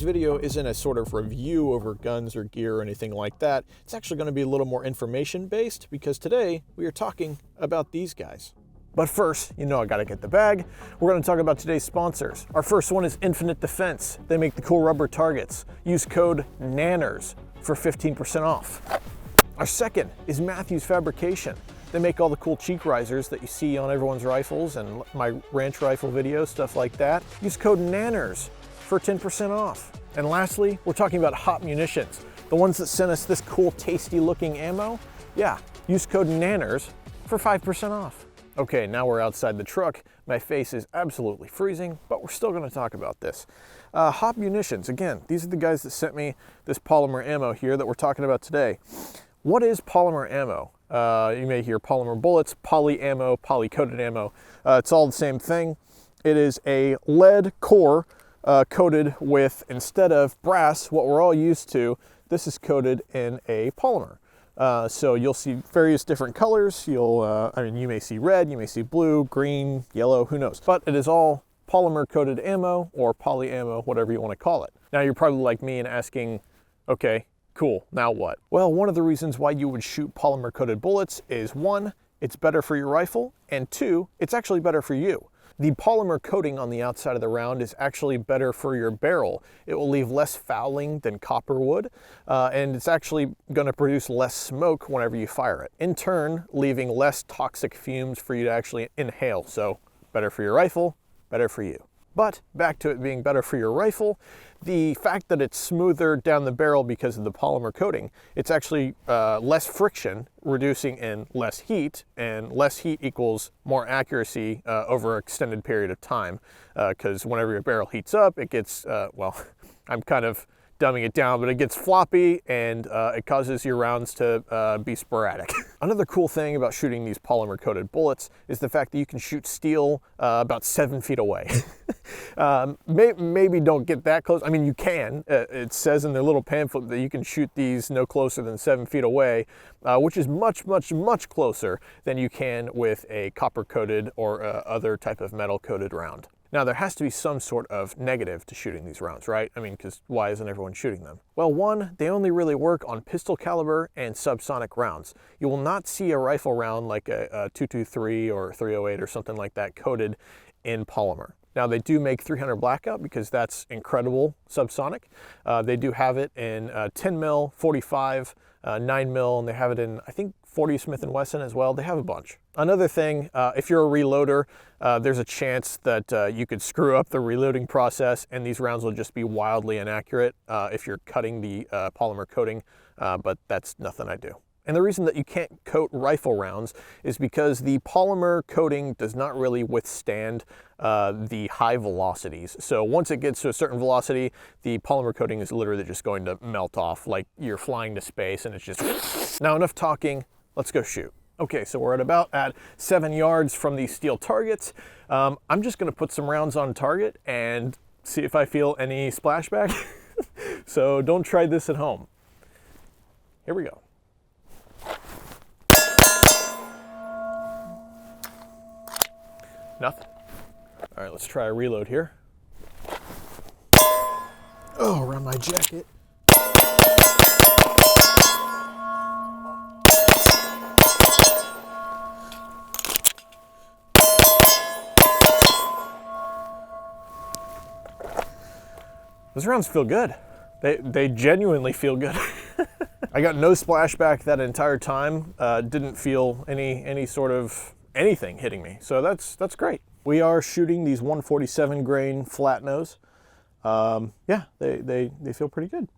today's video isn't a sort of review over guns or gear or anything like that. It's actually going to be a little more information based because today we are talking about these guys. But first, you know I gotta get the bag. We're gonna talk about today's sponsors. Our first one is Infinite Defense. They make the cool rubber targets. Use code NANNERS for 15% off. Our second is Matthews Fabrication. They make all the cool cheek risers that you see on everyone's rifles and my ranch rifle videos, stuff like that. Use code NANNERS for 10% off. And lastly, we're talking about HOP Munitions, the ones that sent us this cool, tasty looking ammo. Yeah, use code NANNERS for 5% off. Okay, now we're outside the truck. My face is absolutely freezing, but we're still gonna talk about this. HOP Munitions, again, these are the guys that sent me this polymer ammo here that we're talking about today. What is polymer ammo? You may hear polymer bullets, poly ammo, poly-coated ammo. It's all the same thing. It is a lead core coated with, instead of brass, what we're all used to, this is coated in a polymer. So you'll see various different colors. You may see red, you may see blue, green, yellow, who knows. But it is all polymer coated ammo or poly ammo, whatever you want to call it. Now you're probably like me and asking, okay, cool, now what? Well, one of the reasons why you would shoot polymer coated bullets is one, it's better for your rifle, and two, it's actually better for you. The polymer coating on the outside of the round is actually better for your barrel. It will leave less fouling than copper would, and it's actually going to produce less smoke whenever you fire it. In turn, leaving less toxic fumes for you to actually inhale. So better for your rifle, better for you. But back to it being better for your rifle, the fact that it's smoother down the barrel because of the polymer coating, it's actually less friction, reducing in less heat, and less heat equals more accuracy over an extended period of time. Because whenever your barrel heats up, it gets, well, I'm kind of dumbing it down, but it gets floppy and it causes your rounds to be sporadic. Another cool thing about shooting these polymer coated bullets is the fact that you can shoot steel about 7 feet away. Maybe don't get that close. I mean, you can. It says in their little pamphlet that you can shoot these no closer than 7 feet away, which is much, much, much closer than you can with a copper coated or other type of metal coated round. Now, there has to be some sort of negative to shooting these rounds, right? I mean, because why isn't everyone shooting them? Well, one, they only really work on pistol caliber and subsonic rounds. You will not see a rifle round like a 223 or 308 or something like that coated in polymer. Now, they do make 300 blackout because that's incredible subsonic. They do have it in 10 mil, 45, 9 mil, and they have it in, I think, 40 Smith & Wesson as well. They have a bunch. Another thing, if you're a reloader, there's a chance that you could screw up the reloading process and these rounds will just be wildly inaccurate if you're cutting the polymer coating, but that's nothing I do. And the reason that you can't coat rifle rounds is because the polymer coating does not really withstand the high velocities. So once it gets to a certain velocity, the polymer coating is literally just going to melt off like you're flying to space and it's just... Now enough talking, let's go shoot. Okay, so we're at 7 yards from these steel targets. I'm just gonna put some rounds on target and see if I feel any splashback. So don't try this at home. Here we go. Nothing. All right, let's try a reload here. Oh, around my jacket. Those rounds feel good. They genuinely feel good. I got no splashback that entire time. Didn't feel any sort of anything hitting me. So that's great. We are shooting these 147 grain flat nose. Yeah, they feel pretty good.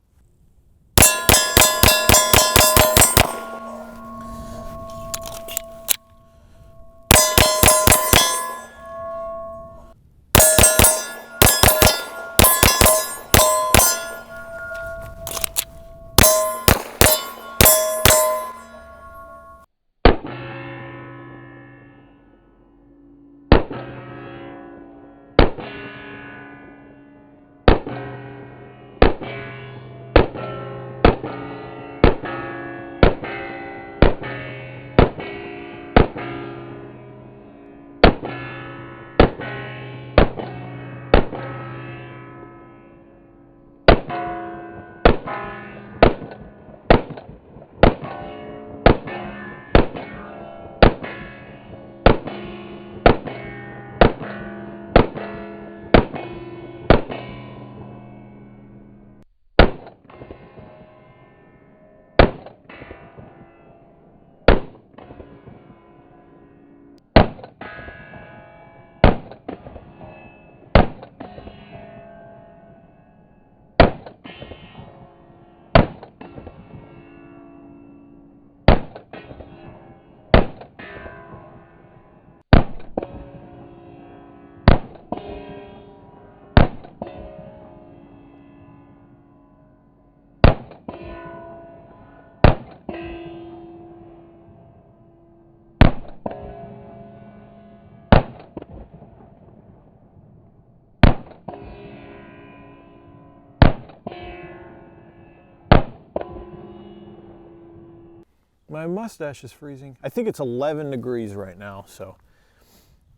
My mustache is freezing. I think it's 11 degrees right now, so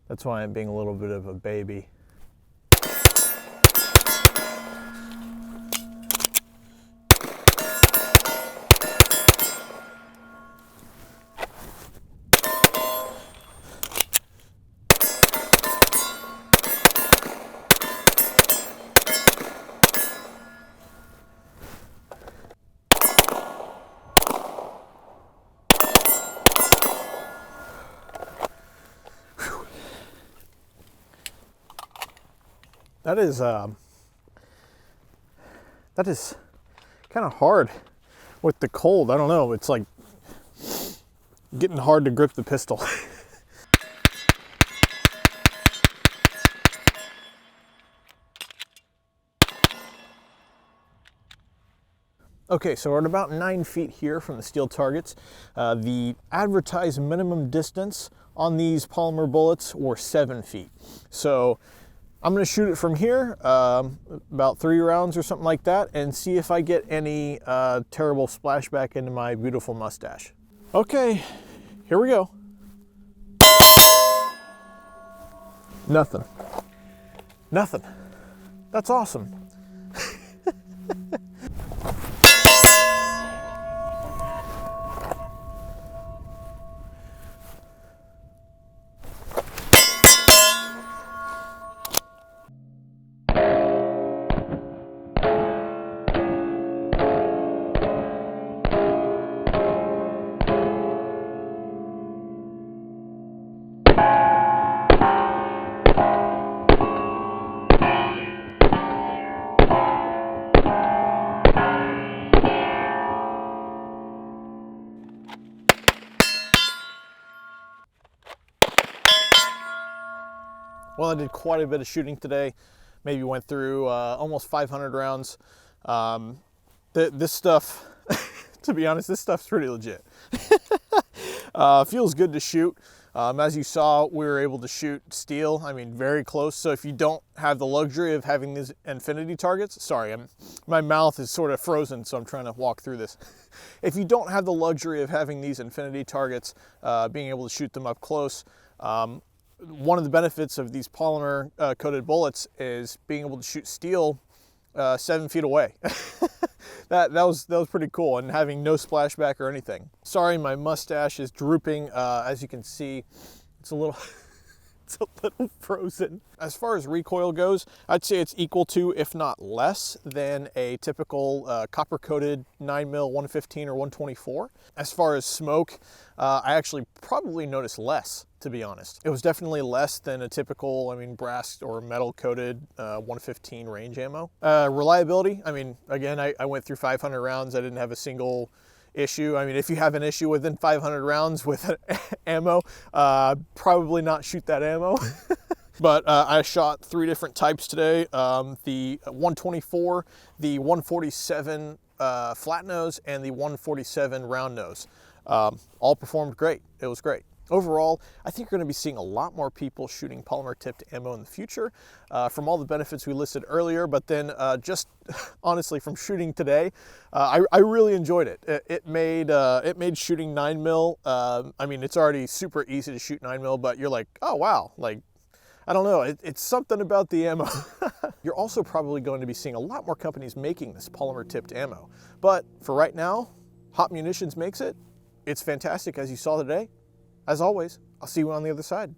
that's why I'm being a little bit of a baby. That is kind of hard with the cold. I don't know. It's like getting hard to grip the pistol. Okay, so we're at about 9 feet here from the steel targets. The advertised minimum distance on these polymer bullets were 7 feet. So I'm going to shoot it from here, about 3 rounds or something like that, and see if I get any terrible splashback into my beautiful mustache. Okay, here we go. Nothing. Nothing. That's awesome. Well, I did quite a bit of shooting today. Maybe went through almost 500 rounds. This stuff, to be honest, this stuff's pretty legit. Feels good to shoot. As you saw, we were able to shoot steel, I mean, very close. So if you don't have the luxury of having these infinity targets, sorry, my mouth is sort of frozen, so I'm trying to walk through this. If you don't have the luxury of having these infinity targets, being able to shoot them up close, one of the benefits of these polymer coated bullets is being able to shoot steel 7 feet away. that was pretty cool, and having no splashback or anything. Sorry, my mustache is drooping. As you can see, it's a little it's a little frozen. As far as recoil goes, I'd say it's equal to, if not less than, a typical copper coated 9mm 115 or 124. As far as smoke, I actually probably noticed less, to be honest. It was definitely less than a typical, I mean, brass or metal coated 115 range ammo. Reliability, I mean, again, I went through 500 rounds. I didn't have a single issue. I mean, if you have an issue within 500 rounds with ammo, probably not shoot that ammo. But I shot 3 different types today. The 124, the 147 flat nose, and the 147 round nose. All performed great. It was great. Overall, I think you're going to be seeing a lot more people shooting polymer tipped ammo in the future from all the benefits we listed earlier, but then just honestly from shooting today, I really enjoyed it. It made shooting 9mm, I mean, it's already super easy to shoot 9mm, but you're like, oh wow, like, I don't know, it's something about the ammo. You're also probably going to be seeing a lot more companies making this polymer tipped ammo, but for right now, HOP Munitions makes it. It's fantastic, as you saw today. As always, I'll see you on the other side.